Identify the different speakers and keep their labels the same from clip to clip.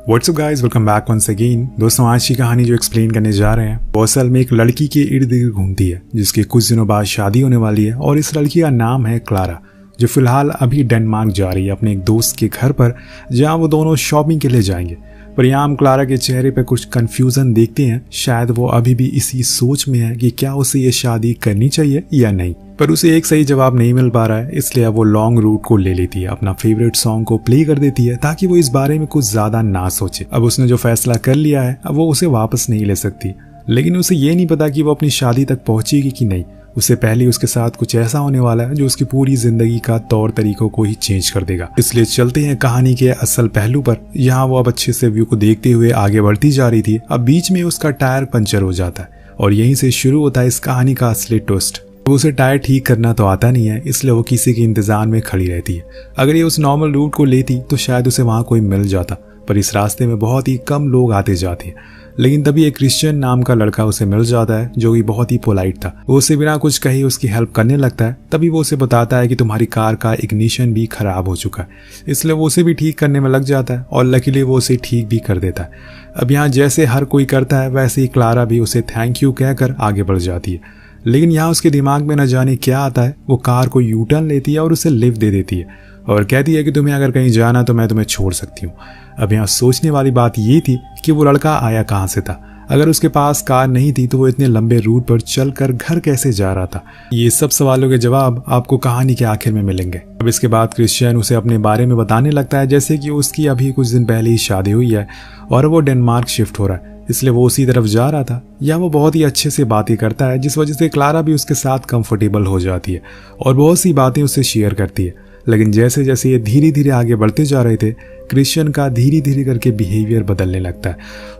Speaker 1: WhatsApp guys, welcome back once again. दोस्तों, आज की कहानी जो एक्सप्लेन करने जा रहे हैं वो असल में एक लड़की के इर्द गिर्द घूमती है जिसके कुछ दिनों बाद शादी होने वाली है। और इस लड़की का नाम है क्लारा, जो फिलहाल अभी डेनमार्क जा रही है अपने एक दोस्त के घर पर, जहां वो दोनों शॉपिंग के लिए जाएंगे। पर यहाँ हम क्लारा के चेहरे पर कुछ कंफ्यूजन देखते हैं। शायद वो अभी भी इसी सोच में है कि क्या उसे ये शादी करनी चाहिए या नहीं। पर उसे एक सही जवाब नहीं मिल पा रहा है, इसलिए अब वो लॉन्ग रूट को ले लेती है, अपना फेवरेट सॉन्ग को प्ले कर देती है ताकि वो इस बारे में कुछ ज्यादा ना सोचे। अब उसने जो फैसला कर लिया है अब वो उसे वापस नहीं ले सकती। लेकिन उसे ये नहीं पता कि वो अपनी शादी तक पहुंचेगी कि नहीं। उससे पहले उसके साथ कुछ ऐसा होने वाला है जो उसकी पूरी जिंदगी का तौर तरीकों को ही चेंज कर देगा। इसलिए चलते हैं कहानी के असल पहलू पर। यहाँ वो अब अच्छे से व्यू को देखते हुए आगे बढ़ती जा रही थी। अब बीच में उसका टायर पंचर हो जाता है और यहीं से शुरू होता है इस कहानी का असली ट्विस्ट। उसे टायर ठीक करना तो आता नहीं है, इसलिए वो किसी के इंतजार में खड़ी रहती है। अगर ये उस नॉर्मल रूट को लेती तो शायद उसे वहां कोई मिल जाता, पर इस रास्ते में बहुत ही कम लोग आते जाते हैं। लेकिन तभी एक क्रिश्चियन नाम का लड़का उसे मिल जाता है जो कि बहुत ही पोलाइट था। वो उसे बिना कुछ कहे उसकी हेल्प करने लगता है। तभी वो उसे बताता है कि तुम्हारी कार का इग्निशन भी खराब हो चुका है, इसलिए वो उसे भी ठीक करने में लग जाता है और लकीली वो उसे ठीक भी कर देता है। अब यहाँ जैसे हर कोई करता है वैसे ही क्लारा भी उसे थैंक यू कहकर आगे बढ़ जाती है। लेकिन यहाँ उसके दिमाग में न जाने क्या आता है, वो कार को यू टर्न लेती है और उसे लिफ्ट दे देती है और कहती है कि तुम्हें अगर कहीं जाना तो मैं तुम्हें छोड़ सकती हूँ। अब यहाँ सोचने वाली बात ये थी कि वो लड़का आया कहाँ से था। अगर उसके पास कार नहीं थी तो वो इतने लंबे रूट पर चलकर घर कैसे जा रहा था। ये सब सवालों के जवाब आपको कहानी के आखिर में मिलेंगे। अब इसके बाद क्रिश्चियन उसे अपने बारे में बताने लगता है, जैसे कि उसकी अभी कुछ दिन पहले ही शादी हुई है और वो डेनमार्क शिफ्ट हो रहा है, इसलिए वो उसी तरफ जा रहा था। या वो बहुत ही अच्छे से बातें करता है जिस वजह से क्लारा भी उसके साथ कंफर्टेबल हो जाती है और बहुत सी बातें उससे शेयर करती है। लेकिन जैसे जैसे ये धीरे धीरे आगे बढ़ते जा रहे थे, क्रिश्चियन का धीरे धीरे करके बिहेवियर बदलने लगता है,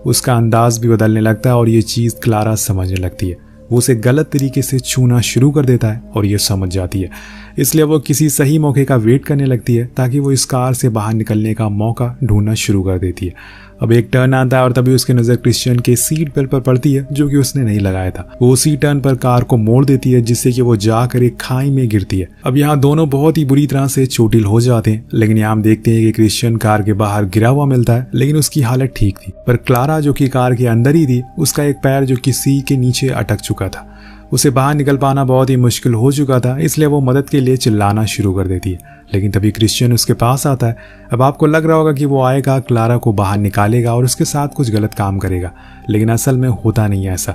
Speaker 1: उसका अंदाज भी बदलने लगता है और ये चीज़ क्लारा समझने लगती है। वो उसे गलत तरीके से छूना शुरू कर देता है और ये समझ जाती है। इसलिए वो किसी सही मौके का वेट करने लगती है ताकि वो इस कार से बाहर निकलने का मौका ढूंढना शुरू कर देती है। अब एक टर्न आता है और तभी उसकी नज़र क्रिश्चियन के सीट बेल्ट पर पड़ती है जो कि उसने नहीं लगाया था। वो उसी टर्न पर कार को मोड़ देती है जिससे कि वो जाकर एक खाई में गिरती है। अब यहाँ दोनों बहुत ही बुरी तरह से चोटिल हो जाते हैं। लेकिन यहाँ हम देखते हैं कि क्रिश्चियन कार के बाहर गिरा हुआ मिलता है, लेकिन उसकी हालत ठीक थी। पर क्लारा जो कि कार के अंदर ही थी, उसका एक पैर जो कि सीट के नीचे अटक चुका था, उसे बाहर निकल पाना बहुत ही मुश्किल हो चुका था। इसलिए वो मदद के लिए चिल्लाना शुरू कर देती है। लेकिन तभी क्रिश्चियन उसके पास आता है। अब आपको लग रहा होगा कि वो आएगा, क्लारा को बाहर निकालेगा और उसके साथ कुछ गलत काम करेगा, लेकिन असल में होता नहीं है ऐसा।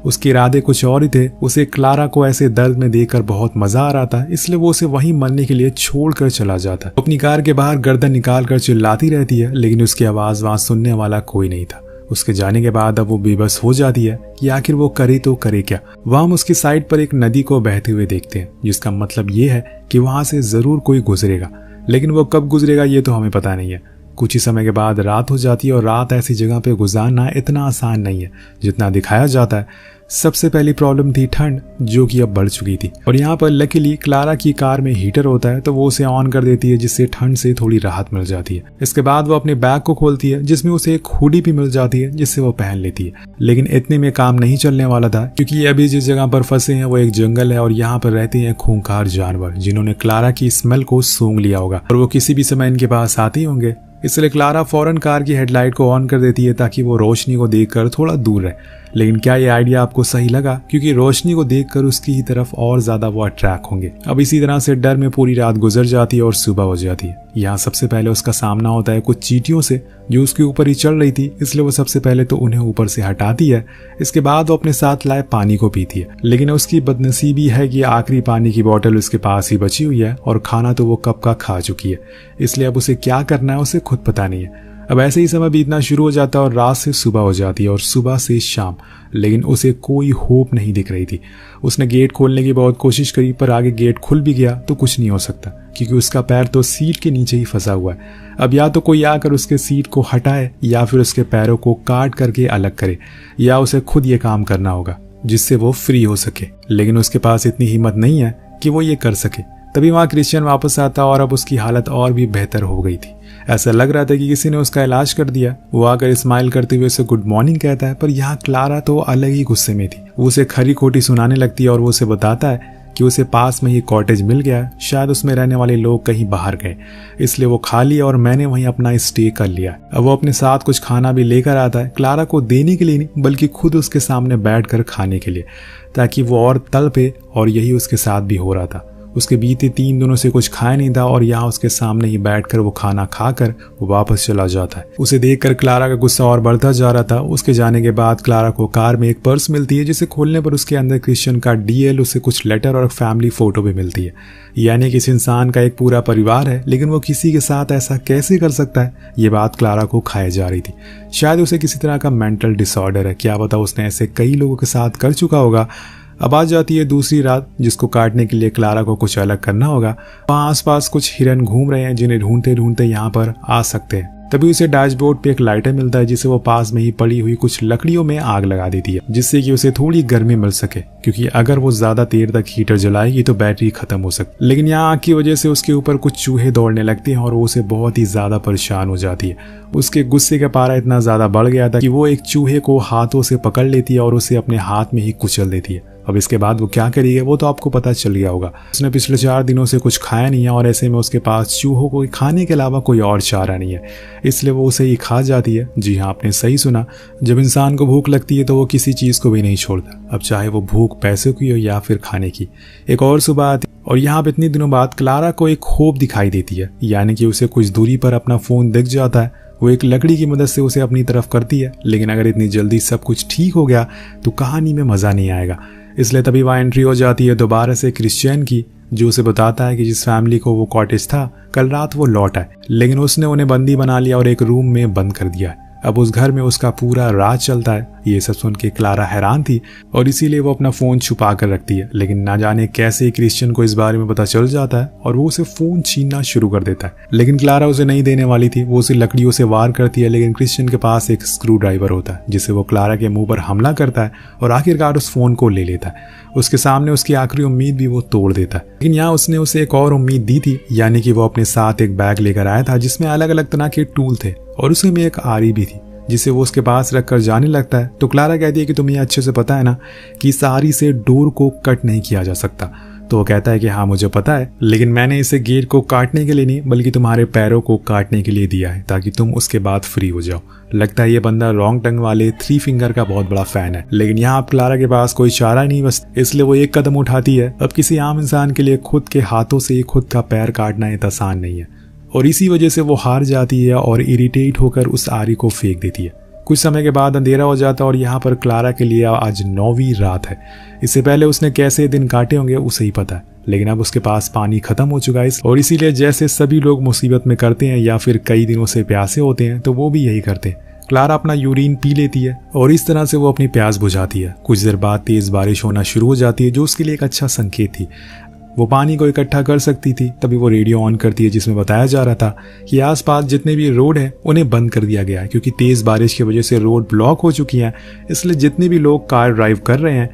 Speaker 1: उसके इरादे कुछ और ही थे। उसे क्लारा को ऐसे दर्द में देखकर बहुत मजा आ रहा था, इसलिए वो उसे वहीं मरने के लिए छोड़कर चला जाता है। अपनी कार के बाहर गर्दन निकाल कर चिल्लाती रहती है, लेकिन उसकी आवाज वहां सुनने वाला कोई नहीं था। उसके जाने के बाद अब वो बेबस हो जाती है कि आखिर वो करे तो करे क्या। वहां हम उसकी साइड पर एक नदी को बहते हुए देखते हैं, जिसका मतलब ये है कि वहां से जरूर कोई गुजरेगा, लेकिन वो कब गुजरेगा ये तो हमें पता नहीं है। कुछ ही समय के बाद रात हो जाती है और रात ऐसी जगह पे गुजारना इतना आसान नहीं है जितना दिखाया जाता है। सबसे पहली प्रॉब्लम थी ठंड, जो कि अब बढ़ चुकी थी। और यहाँ पर लकीली क्लारा की कार में हीटर होता है, तो वो उसे ऑन कर देती है जिससे ठंड से थोड़ी राहत मिल जाती है। इसके बाद वो अपने बैग को खोलती है जिसमें उसे एक हुडी भी मिल जाती है जिससे वो पहन लेती है। लेकिन इतने में काम नहीं चलने वाला था, क्योंकि ये अभी जिस जगह पर फंसे हैं वो एक जंगल है और यहाँ पर रहते हैं खूंखार जानवर जिन्होंने क्लारा की स्मेल को सूंघ लिया होगा और वो किसी भी समय इनके पास आते होंगे। इसलिए क्लारा फौरन कार की हेडलाइट को ऑन कर देती है ताकि वो रोशनी को देखकर थोड़ा दूर रहे। लेकिन क्या ये आइडिया आपको सही लगा? क्योंकि रोशनी को देखकर उसकी ही तरफ और ज्यादा वो अट्रैक्ट होंगे। अब इसी तरह से डर में पूरी रात गुजर जाती है और सुबह हो जाती है। यहाँ सबसे पहले उसका सामना होता है कुछ चींटियों से जो उसके ऊपर ही चढ़ रही थी, इसलिए वो सबसे पहले तो उन्हें ऊपर से हटाती है। इसके बाद वो अपने साथ लाए पानी को पीती है, लेकिन उसकी बदनसीबी है कि आखिरी पानी की बोतल उसके पास ही बची हुई है और खाना तो वो कब का खा चुकी है, इसलिए अब उसे क्या करना है उसे खुद पता नहीं है। अब ऐसे ही समय बीतना शुरू हो जाता है और रात से सुबह हो जाती है और सुबह से शाम, लेकिन उसे कोई होप नहीं दिख रही थी। उसने गेट खोलने की बहुत कोशिश करी, पर आगे गेट खुल भी गया तो कुछ नहीं हो सकता, क्योंकि उसका पैर तो सीट के नीचे ही फंसा हुआ है। अब या तो कोई आकर उसके सीट को हटाए या फिर उसके पैरों को काट करके अलग करे, या उसे खुद ये काम करना होगा जिससे वो फ्री हो सके। लेकिन उसके पास इतनी हिम्मत नहीं है कि वो ये कर सके। तभी वहां क्रिश्चियन वापस आता और अब उसकी हालत और भी बेहतर हो गई थी। ऐसा लग रहा था कि किसी ने उसका इलाज कर दिया। वो आकर स्माइल करते हुए उसे गुड मॉर्निंग कहता है, पर यहाँ क्लारा तो अलग ही गुस्से में थी। वो उसे खरी खोटी सुनाने लगती है और वो उसे बताता है कि उसे पास में ही कॉटेज मिल गया, शायद उसमें रहने वाले लोग कहीं बाहर गए, इसलिए वो खा लिया और मैंने वहीं अपना स्टे कर लिया। अब वो अपने साथ कुछ खाना भी लेकर आता है, क्लारा को देने के लिए नहीं बल्कि खुद उसके सामने बैठकर खाने के लिए, ताकि वो और तड़पे। और यही उसके साथ भी हो रहा था। उसके बीते 3 दिनों से कुछ खाया नहीं था और यहाँ उसके सामने ही बैठकर वो खाना खाकर वो वापस चला जाता है। उसे देखकर क्लारा का गुस्सा और बढ़ता जा रहा था। उसके जाने के बाद क्लारा को कार में एक पर्स मिलती है, जिसे खोलने पर उसके अंदर क्रिश्चियन का डीएल, उसे कुछ लेटर और फैमिली फोटो भी मिलती है। यानी कि इस इंसान का एक पूरा परिवार है, लेकिन वो किसी के साथ ऐसा कैसे कर सकता है, ये बात क्लारा को खाई जा रही थी। शायद उसे किसी तरह का मेंटल डिसऑर्डर है, क्या पता उसने ऐसे कई लोगों के साथ कर चुका होगा। अब आ जाती है दूसरी रात, जिसको काटने के लिए क्लारा को कुछ अलग करना होगा। वहाँ आसपास कुछ हिरन घूम रहे हैं, जिन्हें ढूंढते ढूंढते यहाँ पर आ सकते हैं। तभी उसे डैशबोर्ड पे एक लाइटर मिलता है, जिसे वो पास में ही पड़ी हुई कुछ लकड़ियों में आग लगा देती है, जिससे कि उसे थोड़ी गर्मी मिल सके, क्योंकि अगर वो ज्यादा देर तक हीटर जलाएगी तो बैटरी खत्म हो सकती। लेकिन यहाँ आग की वजह से उसके ऊपर कुछ चूहे दौड़ने लगते हैं और वो उसे बहुत ही ज्यादा परेशान हो जाती है। उसके गुस्से का पारा इतना ज्यादा बढ़ गया था कि वो एक चूहे को हाथों से पकड़ लेती है और उसे अपने हाथ में ही कुचल देती है। अब इसके बाद वो क्या करेगी वो तो आपको पता चल गया होगा। उसने पिछले 4 दिनों से कुछ खाया नहीं है और ऐसे में उसके पास चूहों को खाने के अलावा कोई और चारा नहीं है, इसलिए वो उसे ही खा जाती है। जी हाँ, आपने सही सुना, जब इंसान को भूख लगती है तो वो किसी चीज को भी नहीं छोड़ता, अब चाहे वो भूख पैसे की हो या फिर खाने की। एक और सुबह आती और यहाँ पे इतने दिनों बाद क्लारा को एक होप दिखाई देती है, यानी कि उसे कुछ दूरी पर अपना फोन दिख जाता है। वो एक लकड़ी की मदद से उसे अपनी तरफ करती है, लेकिन अगर इतनी जल्दी सब कुछ ठीक हो गया तो कहानी में मजा नहीं आएगा। इसलिए तभी वहाँ एंट्री हो जाती है दोबारा से क्रिश्चियन की, जो उसे बताता है कि जिस फैमिली को वो कॉटेज था कल रात वो लौट आए, लेकिन उसने उन्हें बंदी बना लिया और एक रूम में बंद कर दिया है। अब उस घर में उसका पूरा राज चलता है। ये सब सुन के क्लारा हैरान थी और इसीलिए वो अपना फोन छुपा कर रखती है, लेकिन ना जाने कैसे क्रिश्चियन को इस बारे में पता चल जाता है और वो उसे फोन छीनना शुरू कर देता है। लेकिन क्लारा उसे नहीं देने वाली थी, वो उसे लकड़ियों से वार करती है, लेकिन क्रिश्चियन के पास एक स्क्रू ड्राइवर होता है, जिसे वो क्लारा के मुंह पर हमला करता है और आखिरकार उस फोन को ले लेता है। उसके सामने उसकी आखिरी उम्मीद भी वो तोड़ देता है। लेकिन यहाँ उसने उसे एक और उम्मीद दी थी, यानी कि वो अपने साथ एक बैग लेकर आया था जिसमें अलग अलग तरह के टूल थे और उसमें एक आरी भी थी, जिसे वो उसके पास रखकर जाने लगता है। तो क्लारा कहती है कि तुम्हें अच्छे से पता है ना कि इस आरी से डोर को कट नहीं किया जा सकता। तो वो कहता है कि हाँ मुझे पता है, लेकिन मैंने इसे गेट को काटने के लिए नहीं बल्कि तुम्हारे पैरों को काटने के लिए दिया है, ताकि तुम उसके बाद फ्री हो जाओ। लगता है ये बंदा रॉन्ग टंग वाले 3 फिंगर का बहुत बड़ा फैन है। लेकिन यहाँ अब क्लारा के पास कोई चारा नहीं बस, इसलिए वो एक कदम उठाती है। अब किसी आम इंसान के लिए खुद के हाथों से खुद का पैर काटना इतना आसान नहीं है, और इसी वजह से वो हार जाती है और इरिटेट होकर उस आरी को फेंक देती है। कुछ समय के बाद अंधेरा हो जाता है और यहाँ पर क्लारा के लिए आज 9वीं रात है। इससे पहले उसने कैसे दिन काटे होंगे उसे ही पता है, लेकिन अब उसके पास पानी खत्म हो चुका है और इसीलिए जैसे सभी लोग मुसीबत में करते हैं या फिर कई दिनों से प्यासे होते हैं तो वो भी यही करते हैं। क्लारा अपना यूरिन पी लेती है और इस तरह से वो अपनी प्यास बुझाती है। कुछ देर बाद तेज बारिश होना शुरू हो जाती है, जो उसके लिए एक अच्छा संकेत थी। वो पानी को इकट्ठा कर सकती थी। तभी वो रेडियो ऑन करती है, जिसमें बताया जा रहा था कि आसपास जितने भी रोड हैं उन्हें बंद कर दिया गया है, क्योंकि तेज बारिश की वजह से रोड ब्लॉक हो चुकी हैं। इसलिए जितने भी लोग कार ड्राइव कर रहे हैं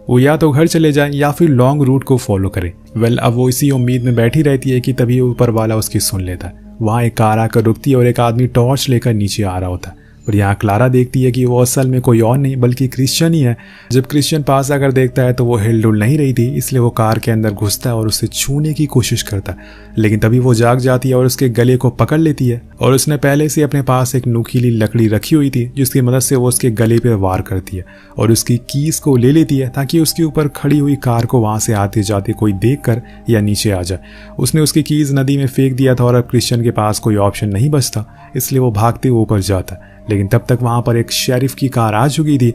Speaker 1: वो या तो घर चले जाएं या फिर लॉन्ग रूट को फॉलो करें। अब वो इसी उम्मीद में बैठी रहती है कि तभी ऊपर वाला उसकी सुन लेता है। वहाँ एक कार आकर रुकती है और एक आदमी टॉर्च लेकर नीचे आ रहा होता है, और यहाँ क्लारा देखती है कि वो असल में कोई और नहीं बल्कि क्रिश्चियन ही है। जब क्रिश्चियन पास आकर देखता है तो वो हिलडुल नहीं रही थी, इसलिए वो कार के अंदर घुसता है और उसे छूने की कोशिश करता है। लेकिन तभी वो जाग जाती है और उसके गले को पकड़ लेती है, और उसने पहले से अपने पास एक नुकीली लकड़ी रखी हुई थी, जिसकी मदद से वो उसके गले पर वार करती है और उसकी कीज को ले लेती है, ताकि उसके ऊपर खड़ी हुई कार को वहां से आते जाते कोई देख कर या नीचे आ जाए। उसने उसकी कीज नदी में फेंक दिया था और अब क्रिश्चियन के पास कोई ऑप्शन नहीं बचता, इसलिए वो भागते ऊपर जाता है। लेकिन तब तक वहां पर एक शेरिफ की कार आ चुकी थी।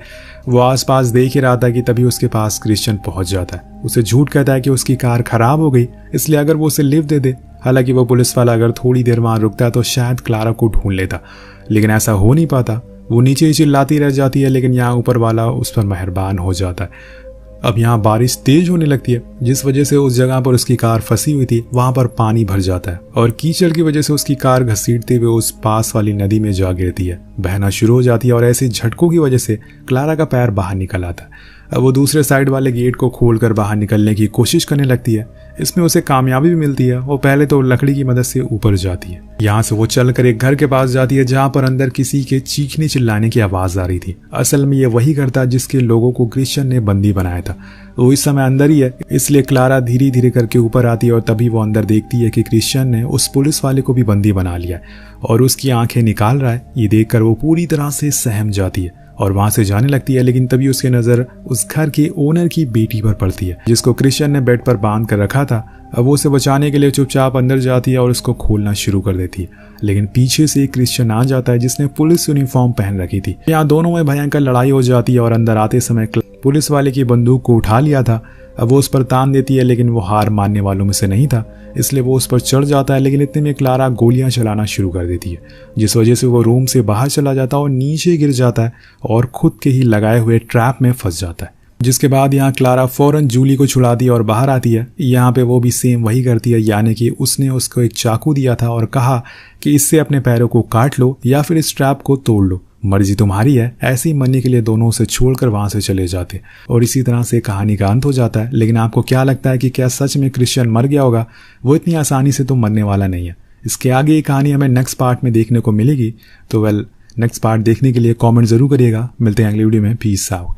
Speaker 1: वो आसपास देख ही रहा था कि तभी उसके पास क्रिश्चियन पहुंच जाता है। उसे झूठ कहता है कि उसकी कार खराब हो गई, इसलिए अगर वो उसे लिफ्ट दे दे। हालांकि वो पुलिस वाला अगर थोड़ी देर वहां रुकता तो शायद क्लारा को ढूंढ लेता, लेकिन ऐसा हो नहीं पाता। वो नीचे ही चिल्लाती रह जाती है, लेकिन यहाँ ऊपर वाला उस पर मेहरबान हो जाता है। अब यहाँ बारिश तेज होने लगती है, जिस वजह से उस जगह पर उसकी कार फंसी हुई थी वहां पर पानी भर जाता है, और कीचड़ की वजह से उसकी कार घसीटते हुए उस पास वाली नदी में जा गिरती है, बहना शुरू हो जाती है। और ऐसे झटकों की वजह से क्लारा का पैर बाहर निकल आता है। अब वो दूसरे साइड वाले गेट को खोलकर बाहर निकलने की कोशिश करने लगती है। इसमें उसे कामयाबी भी मिलती है। वो पहले तो लकड़ी की मदद से ऊपर जाती है। यहाँ से वो चलकर एक घर के पास जाती है जहाँ पर अंदर किसी के चीखने चिल्लाने की आवाज आ रही थी। असल में ये वही घर था जिसके लोगों को क्रिश्चियन ने बंदी बनाया था। वो इस समय अंदर ही है, इसलिए क्लारा धीरे धीरे करके ऊपर आती है और तभी वो अंदर देखती है कि क्रिश्चियन ने उस पुलिस वाले को भी बंदी बना लिया है और उसकी आंखें निकाल रहा है। ये देखकर वो पूरी तरह से सहम जाती है और वहां से जाने लगती है, लेकिन तभी उसकी नजर उस घर के ओनर की बेटी पर पड़ती है जिसको क्रिश्चियन ने बेड पर बांध कर रखा था। अब वो उसे बचाने के लिए चुपचाप अंदर जाती है और उसको खोलना शुरू कर देती है, लेकिन पीछे से एक क्रिश्चियन आ जाता है जिसने पुलिस यूनिफॉर्म पहन रखी थी। यहाँ दोनों में भयंकर लड़ाई हो जाती है और अंदर आते समय पुलिस वाले की बंदूक को उठा लिया था। अब वो उस पर तान देती है, लेकिन वो हार मानने वालों में से नहीं था, इसलिए वो उस पर चढ़ जाता है। लेकिन इतने में क्लारा गोलियां चलाना शुरू कर देती है, जिस वजह से वो रूम से बाहर चला जाता है और नीचे गिर जाता है और खुद के ही लगाए हुए ट्रैप में फंस जाता है। जिसके बाद यहाँ क्लारा फौरन जूली को छुड़ाती है और बाहर आती है। यहाँ पे वो भी सेम वही करती है, यानी कि उसने उसको एक चाकू दिया था और कहा कि इससे अपने पैरों को काट लो या फिर इस ट्रैप को तोड़ लो, मर्जी तुम्हारी है। ऐसे ही मरने के लिए दोनों उसे छोड़कर वहां से चले जाते और इसी तरह से कहानी का अंत हो जाता है। लेकिन आपको क्या लगता है कि क्या सच में क्रिश्चियन मर गया होगा? वो इतनी आसानी से तो मरने वाला नहीं है। इसके आगे ये कहानी हमें नेक्स्ट पार्ट में देखने को मिलेगी। तो नेक्स्ट पार्ट देखने के लिए कमेंट जरूर करिएगा। मिलते हैं अगली वीडियो में। Peace out.